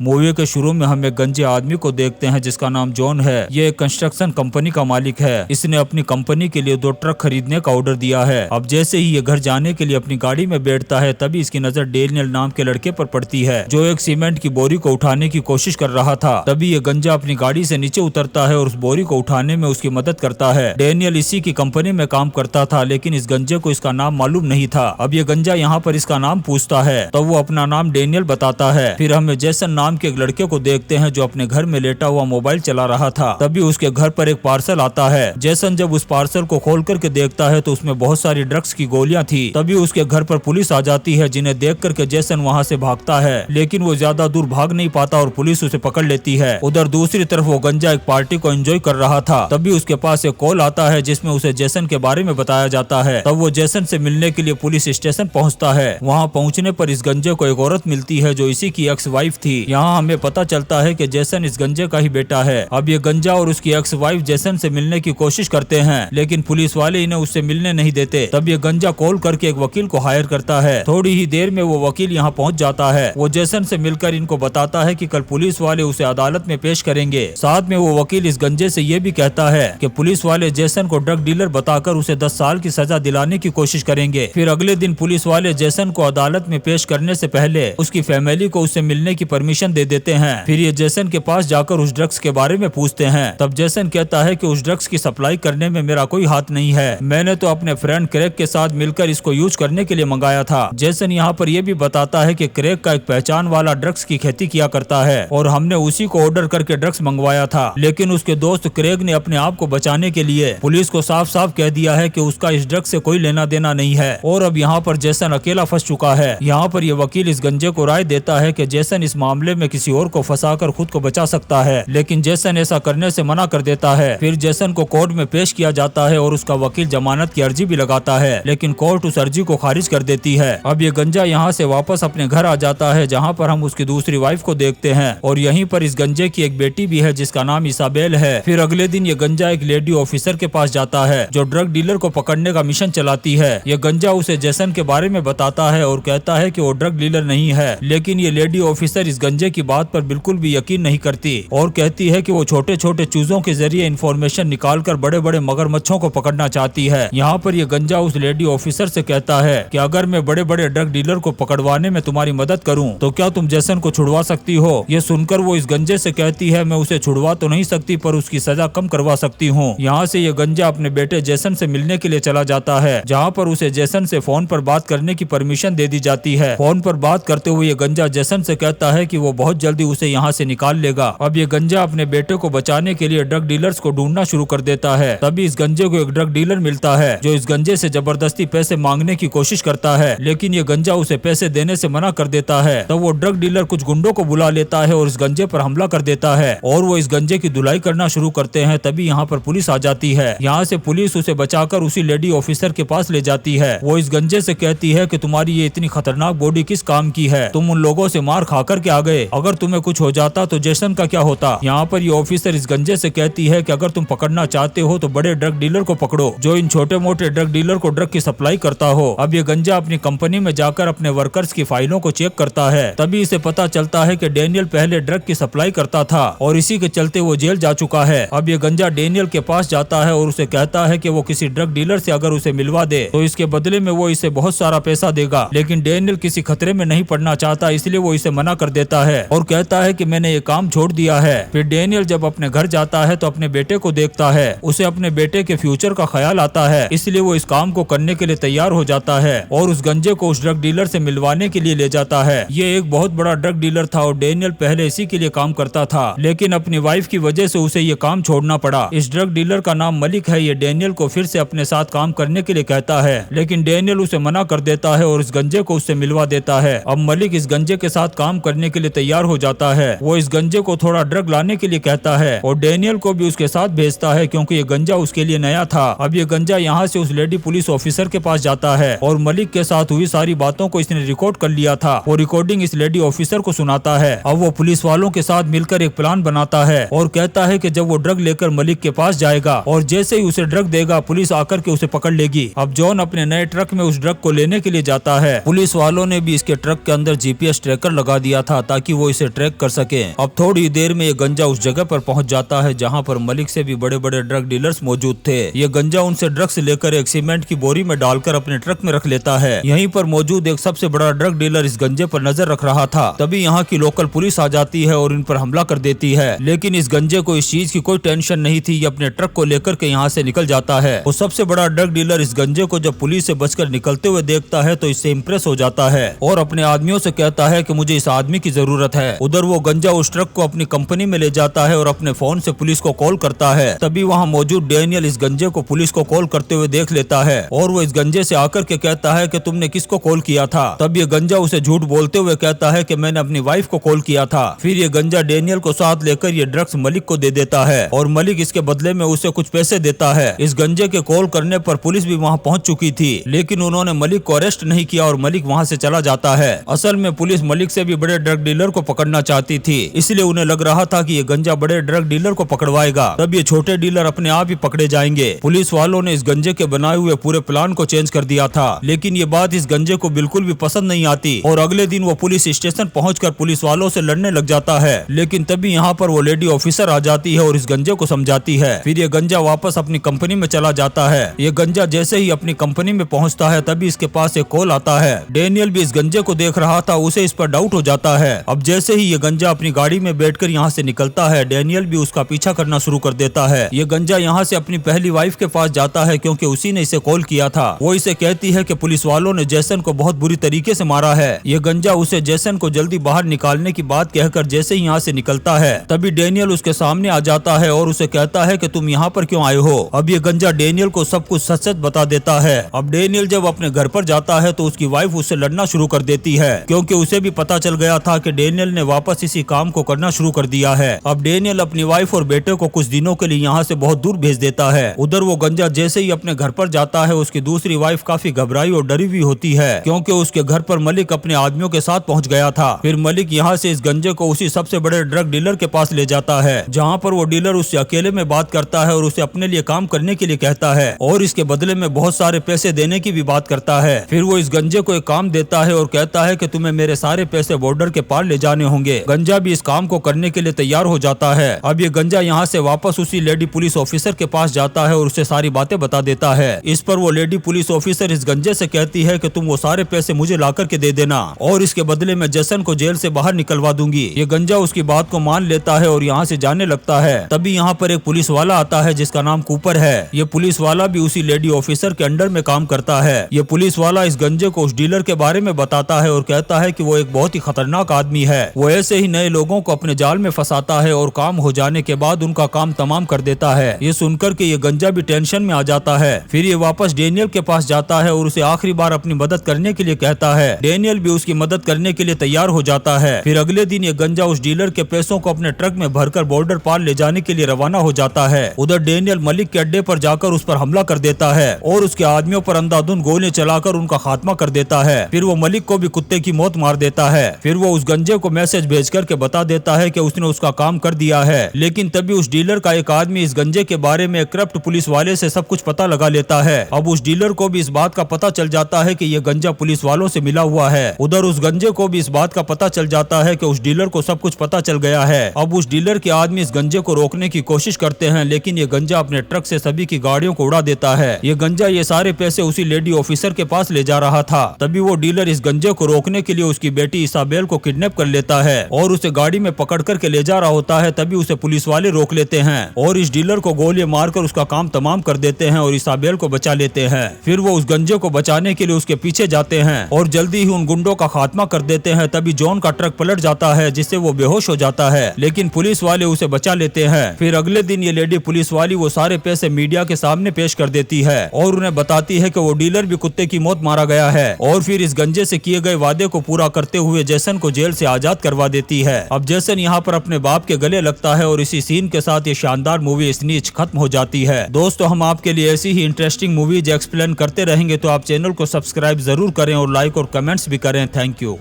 Movie के शुरू में हम एक गंजे आदमी को देखते हैं जिसका नाम जॉन है। ये एक कंस्ट्रक्शन कंपनी का मालिक है। इसने अपनी कंपनी के लिए 2 ट्रक खरीदने का ऑर्डर दिया है। अब जैसे ही ये घर जाने के लिए अपनी गाड़ी में बैठता है तभी इसकी नजर डेनियल नाम के लड़के पर पड़ती है जो एक सीमेंट की बोरी को उठाने की कोशिश कर रहा था। तभी ये गंजा अपनी गाड़ी से नीचे उतरता है और उस बोरी को उठाने में उसकी मदद करता है। डेनियल इसी की कंपनी में काम करता था लेकिन इस गंजे को इसका नाम मालूम नहीं था। अब ये गंजा यहाँ पर इसका नाम पूछता है तो वो अपना नाम डेनियल बताता है। फिर हमें जेसन नाम के एक लड़के को देखते हैं जो अपने घर में लेटा हुआ मोबाइल चला रहा था। तभी उसके घर पर एक पार्सल आता है। जेसन जब उस पार्सल को खोल करके देखता है तो उसमें बहुत सारी ड्रग्स की गोलियां थी। तभी उसके घर पर पुलिस आ जाती है जिन्हें देख करके जेसन वहां से भागता है लेकिन वो ज्यादा दूर भाग नहीं पाता और पुलिस उसे पकड़ लेती है। उधर दूसरी तरफ वो गंजा एक पार्टी को एंजॉय कर रहा था। तभी उसके पास एक कॉल आता है जिसमें उसे जेसन के बारे में बताया जाता है। तब वो जेसन से मिलने के लिए पुलिस स्टेशन पहुंचता है। वहां पहुंचने पर इस गंजे को एक औरत मिलती है जो इसी की एक्स वाइफ थी। यहाँ हमें पता चलता है कि जेसन इस गंजे का ही बेटा है। अब ये गंजा और उसकी एक्स वाइफ जेसन से मिलने की कोशिश करते हैं लेकिन पुलिस वाले इन्हें उससे मिलने नहीं देते। तब ये गंजा कॉल करके एक वकील को हायर करता है। थोड़ी ही देर में वो वकील यहाँ पहुँच जाता है। वो जेसन से मिलकर इनको बताता है कि कल पुलिस वाले उसे अदालत में पेश करेंगे। साथ में वो वकील इस गंजे से ये भी कहता है कि पुलिस वाले जेसन को ड्रग डीलर बताकर उसे 10 साल की सजा दिलाने की कोशिश करेंगे। फिर अगले दिन पुलिस वाले जेसन को अदालत में पेश करने से पहले उसकी फैमिली को उससे मिलने की परमिशन दे देते हैं। फिर ये जेसन के पास जाकर उस ड्रग्स के बारे में पूछते हैं। तब जेसन कहता है कि उस ड्रग्स की सप्लाई करने में मेरा कोई हाथ नहीं है। मैंने तो अपने फ्रेंड क्रेग के साथ मिलकर इसको यूज करने के लिए मंगाया था। जेसन यहाँ पर यह भी बताता है कि क्रेग का एक पहचान वाला ड्रग्स की खेती किया करता है और हमने उसी को ऑर्डर करके ड्रग्स मंगवाया था। लेकिन उसके दोस्त क्रेग ने अपने आप को बचाने के लिए पुलिस को साफ साफ कह दिया है कि उसका इस ड्रग्स से कोई लेना देना नहीं है और अब यहाँ पर जेसन अकेला फंस चुका है। यहाँ पर यह वकील इस गंजे को राय देता है कि जेसन इस मामले में किसी और को फंसाकर खुद को बचा सकता है लेकिन जेसन ऐसा करने से मना कर देता है। फिर जेसन को कोर्ट में पेश किया जाता है और उसका वकील जमानत की अर्जी भी लगाता है लेकिन कोर्ट उस अर्जी को खारिज कर देती है। अब ये गंजा यहाँ से वापस अपने घर आ जाता है जहाँ पर हम उसकी दूसरी वाइफ को देखते हैं और यहीं पर इस गंजे की एक बेटी भी है जिसका नाम इसाबेल है। फिर अगले दिन ये गंजा एक लेडी ऑफिसर के पास जाता है जो ड्रग डीलर को पकड़ने का मिशन चलाती है। ये गंजा उसे जेसन के बारे में बताता है और कहता है कि वो ड्रग डीलर नहीं है लेकिन ये लेडी ऑफिसर इस गंजे की बात पर बिल्कुल भी यकीन नहीं करती और कहती है कि वो छोटे छोटे चूजों के जरिए इंफॉर्मेशन निकालकर बड़े बड़े मगरमच्छों को पकड़ना चाहती है। यहाँ पर ये गंजा उस लेडी ऑफिसर से कहता है कि अगर मैं बड़े बड़े ड्रग डीलर को पकड़वाने में तुम्हारी मदद करूँ तो क्या तुम जेसन को छुड़वा सकती हो। ये सुनकर वो इस गंजे से कहती है मैं उसे छुड़वा तो नहीं सकती पर उसकी सजा कम करवा सकती हूँ। यहाँ से ये गंजा अपने बेटे जेसन से मिलने के लिए चला जाता है जहाँ पर उसे जेसन से फोन पर बात करने की परमिशन दे दी जाती है। फोन पर बात करते हुए ये गंजा जेसन से कहता है कि वो बहुत जल्दी उसे यहाँ से निकाल लेगा। अब ये गंजा अपने बेटे को बचाने के लिए ड्रग डीलर्स को ढूंढना शुरू कर देता है। तभी इस गंजे को एक ड्रग डीलर मिलता है जो इस गंजे से जबरदस्ती पैसे मांगने की कोशिश करता है लेकिन ये गंजा उसे पैसे देने से मना कर देता है। तब वो ड्रग डीलर कुछ गुंडों को बुला लेता है और इस गंजे पर हमला कर देता है और वो इस गंजे की धुलाई करना शुरू करते हैं। तभी यहाँ पर पुलिस आ जाती है। यहाँ से पुलिस उसे बचाकर उसी लेडी ऑफिसर के पास ले जाती है। वो इस गंजे से कहती है कि तुम्हारी ये इतनी खतरनाक बॉडी किस काम की है, तुम उन लोगों से मार खा कर के आ गए, अगर तुम्हें कुछ हो जाता तो जेसन का क्या होता। यहाँ पर ये ऑफिसर इस गंजे से कहती है कि अगर तुम पकड़ना चाहते हो तो बड़े ड्रग डीलर को पकड़ो जो इन छोटे मोटे ड्रग डीलर को ड्रग की सप्लाई करता हो। अब ये गंजा अपनी कंपनी में जाकर अपने वर्कर्स की फाइलों को चेक करता है। तभी इसे पता चलता है कि डेनियल पहले ड्रग की सप्लाई करता था और इसी के चलते वो जेल जा चुका है। अब ये गंजा डेनियल के पास जाता है और उसे कहता है कि वो किसी ड्रग डीलर से अगर उसे मिलवा दे तो इसके बदले में वो इसे बहुत सारा पैसा देगा लेकिन डेनियल किसी खतरे में नहीं पड़ना चाहता इसलिए वो इसे मना कर देता है और कहता है कि मैंने ये काम छोड़ दिया है। फिर डेनियल जब अपने घर जाता है तो अपने बेटे को देखता है। उसे अपने बेटे के फ्यूचर का ख्याल आता है इसलिए वो इस काम को करने के लिए तैयार हो जाता है और उस गंजे को उस ड्रग डीलर से मिलवाने के लिए ले जाता है। ये एक बहुत बड़ा ड्रग डीलर था और डेनियल पहले इसी के लिए काम करता था लेकिन अपनी वाइफ की वजह से उसे ये काम छोड़ना पड़ा। इस ड्रग डीलर का नाम मलिक है। ये डेनियल को फिर से अपने साथ काम करने के लिए कहता है लेकिन डेनियल उसे मना कर देता है और इस गंजे को उससे मिलवा देता है। अब मलिक इस गंजे के साथ काम करने के लिए तैयार हो जाता है। वो इस गंजे को थोड़ा ड्रग लाने के लिए कहता है और डेनियल को भी उसके साथ भेजता है क्योंकि ये गंजा उसके लिए नया था। अब ये गंजा यहाँ से उस लेडी पुलिस ऑफिसर के पास जाता है और मलिक के साथ हुई सारी बातों को इसने रिकॉर्ड कर लिया था। वो रिकॉर्डिंग इस लेडी ऑफिसर को सुनाता है। अब वो पुलिस वालों के साथ मिलकर एक प्लान बनाता है और कहता है कि जब वो ड्रग लेकर मलिक के पास जाएगा और जैसे ही उसे ड्रग देगा पुलिस आकर के उसे पकड़ लेगी। अब जॉन अपने नए ट्रक में उस ड्रग को लेने के लिए जाता है। पुलिस वालों ने भी इसके ट्रक के अंदर GPS ट्रैकर लगा दिया था ताकि ताकि वो इसे ट्रैक कर सके। अब थोड़ी देर में ये गंजा उस जगह पर पहुंच जाता है जहां पर मलिक से भी बड़े बड़े ड्रग डीलर्स मौजूद थे। ये गंजा उनसे ड्रग्स लेकर एक सीमेंट की बोरी में डालकर अपने ट्रक में रख लेता है। यहीं पर मौजूद एक सबसे बड़ा ड्रग डीलर इस गंजे पर नजर रख रहा था। तभी यहाँ की लोकल पुलिस आ जाती है और इन पर हमला कर देती है। लेकिन इस गंजे को इस चीज की कोई टेंशन नहीं थी। ये अपने ट्रक को लेकर के यहाँ से निकल जाता है। वो सबसे बड़ा ड्रग डीलर इस गंजे को जब पुलिस से बचकर निकलते हुए देखता है तो इससे इम्प्रेस हो जाता है और अपने आदमियों से कहता है कि मुझे इस आदमी की जरूरत है। उधर वो गंजा उस ट्रक को अपनी कंपनी में ले जाता है और अपने फोन से पुलिस को कॉल करता है। तभी वहाँ मौजूद डेनियल इस गंजे को पुलिस को कॉल करते हुए देख लेता है और वो इस गंजे से आकर के कहता है कि तुमने किसको कॉल किया था। तब ये गंजा उसे झूठ बोलते हुए कहता है कि मैंने अपनी वाइफ को कॉल किया था। फिर ये गंजा डेनियल को साथ लेकर ये ड्रग्स मलिक को दे देता है और मलिक इसके बदले में उसे कुछ पैसे देता है। इस गंजे के कॉल करने पर पुलिस भी वहाँ पहुँच चुकी थी, लेकिन उन्होंने मलिक को अरेस्ट नहीं किया और मलिक वहाँ से चला जाता है। असल में पुलिस मलिक से भी बड़े ड्रग डीलर को पकड़ना चाहती थी, इसलिए उन्हें लग रहा था कि ये गंजा बड़े ड्रग डीलर को पकड़वाएगा, तब ये छोटे डीलर अपने आप ही पकड़े जाएंगे। पुलिस वालों ने इस गंजे के बनाए हुए पूरे प्लान को चेंज कर दिया था, लेकिन ये बात इस गंजे को बिल्कुल भी पसंद नहीं आती और अगले दिन वो पुलिस स्टेशन पहुंचकर पुलिस वालों से लड़ने लग जाता है। लेकिन तभी यहाँ पर वो लेडी ऑफिसर आ जाती है और इस गंजे को समझाती है। फिर ये गंजा वापस अपनी कंपनी में चला जाता है। ये गंजा जैसे ही अपनी कंपनी में पहुंचता है तभी इसके पास एक कॉल आता है। डेनियल भी इस गंजे को देख रहा था, उसे इस पर डाउट हो जाता है। अब जैसे ही ये गंजा अपनी गाड़ी में बैठकर यहाँ से निकलता है, डेनियल भी उसका पीछा करना शुरू कर देता है। ये गंजा यहाँ से अपनी पहली वाइफ के पास जाता है क्योंकि उसी ने इसे कॉल किया था। वो इसे कहती है कि पुलिस वालों ने जैसन को बहुत बुरी तरीके से मारा है। ये गंजा उसे जैसन को जल्दी बाहर निकालने की बात कहकर जैसे ही यहाँ से निकलता है तभी डेनियल उसके सामने आ जाता है और उसे कहता है कि तुम यहाँ पर क्यों आए हो। अब ये गंजा डेनियल को सब कुछ सच सच बता देता है। अब डेनियल जब अपने घर पर जाता है तो उसकी वाइफ उससे लड़ना शुरू कर देती है क्योंकि उसे भी पता चल गया था कि डेनियल ने वापस इसी काम को करना शुरू कर दिया है। अब डेनियल अपनी वाइफ और बेटे को कुछ दिनों के लिए यहाँ से बहुत दूर भेज देता है। उधर वो गंजा जैसे ही अपने घर पर जाता है उसकी दूसरी वाइफ काफी घबराई और डरी हुई होती है क्योंकि उसके घर पर मलिक अपने आदमियों के साथ पहुंच गया था। फिर मलिक यहाँ से इस गंजे को उसी सबसे बड़े ड्रग डीलर के पास ले जाता है जहाँ पर वो डीलर उससे अकेले में बात करता है और उसे अपने लिए काम करने के लिए कहता है और इसके बदले में बहुत सारे पैसे देने की भी बात करता है। फिर वो इस गंजे को एक काम देता है और कहता है कि तुम्हें मेरे सारे पैसे बॉर्डर के पार ले जाने होंगे। गंजा भी इस काम को करने के लिए तैयार हो जाता है। अब ये गंजा यहाँ से वापस उसी लेडी पुलिस ऑफिसर के पास जाता है और उसे सारी बातें बता देता है। इस पर वो लेडी पुलिस ऑफिसर इस गंजे से कहती है कि तुम वो सारे पैसे मुझे ला करके दे देना और इसके बदले में जैसन को जेल से बाहर निकलवा दूंगी। ये गंजा उसकी बात को मान लेता है और यहाँ से जाने लगता है। तभी यहाँ पर एक पुलिस वाला आता है जिसका नाम कूपर है। ये पुलिस वाला भी उसी लेडी ऑफिसर के अंडर में काम करता है। ये पुलिस वाला इस गंजे को उस डीलर के बारे में बताता है और कहता है कि वो एक बहुत ही खतरनाक आदमी है। वो ऐसे ही नए लोगों को अपने जाल में फंसाता है और काम हो जाने के बाद उनका काम तमाम कर देता है। ये सुनकर के ये गंजा भी टेंशन में आ जाता है। फिर ये वापस डेनियल के पास जाता है और उसे आखिरी बार अपनी मदद करने के लिए कहता है। डेनियल भी उसकी मदद करने के लिए तैयार हो जाता है। फिर अगले दिन ये गंजा उस डीलर के पैसों को अपने ट्रक में भरकर बॉर्डर पार ले जाने के लिए रवाना हो जाता है। उधर डेनियल मलिक के अड्डे पर जाकर उस पर हमला कर देता है और उसके आदमियों पर अंधाधुंध गोलियां चलाकर उनका खात्मा कर देता है। फिर वो मलिक को भी कुत्ते की मौत मार देता है। फिर वो उस गंजे को मैसेज भेज करके बता देता है कि उसने उसका काम कर दिया है। लेकिन तभी उस डीलर का एक आदमी इस गंजे के बारे में करप्ट पुलिस वाले से सब कुछ पता लगा लेता है। अब उस डीलर को भी इस बात का पता चल जाता है कि ये गंजा पुलिस वालों से मिला हुआ है। उधर उस गंजे को भी इस बात का पता चल जाता है कि उस डीलर को सब कुछ पता चल गया है। अब उस डीलर के आदमी इस गंजे को रोकने की कोशिश करते हैं, लेकिन ये गंजा अपने ट्रक से सभी की गाड़ियों को उड़ा देता है। ये गंजा ये सारे पैसे उसी लेडी ऑफिसर के पास ले जा रहा था। तभी वो डीलर इस गंजे को रोकने के लिए उसकी बेटी इसाबेल को किडनैप कर लेता है और उसे गाड़ी में पकड़ करके ले जा रहा होता है। तभी उसे पुलिस वाले रोक लेते हैं और इस डीलर को गोलियां मारकर उसका काम तमाम कर देते हैं और इसाबेल को बचा लेते हैं। फिर वो उस गंजे को बचाने के लिए उसके पीछे जाते हैं और जल्दी ही उन गुंडों का खात्मा कर देते हैं। तभी जॉन का ट्रक पलट जाता है जिससे वो बेहोश हो जाता है, लेकिन पुलिस वाले उसे बचा लेते हैं। फिर अगले दिन ये लेडी पुलिस वाली वो सारे पैसे मीडिया के सामने पेश कर देती है और उन्हें बताती है कि वो डीलर भी कुत्ते की मौत मारा गया है और फिर इस गंजे से किए गए वादे को पूरा करते हुए जैसन को जेल से आजाद करवा देती है। अब जैसन यहाँ पर अपने बाप के गले लगता है और इसी सीन के साथ ये शानदार मूवी स्नीच खत्म हो जाती है। दोस्तों, हम आपके लिए ऐसी ही इंटरेस्टिंग मूवीज एक्सप्लेन करते रहेंगे, तो आप चैनल को सब्सक्राइब जरूर करें और लाइक और कमेंट्स भी करें। Thank you.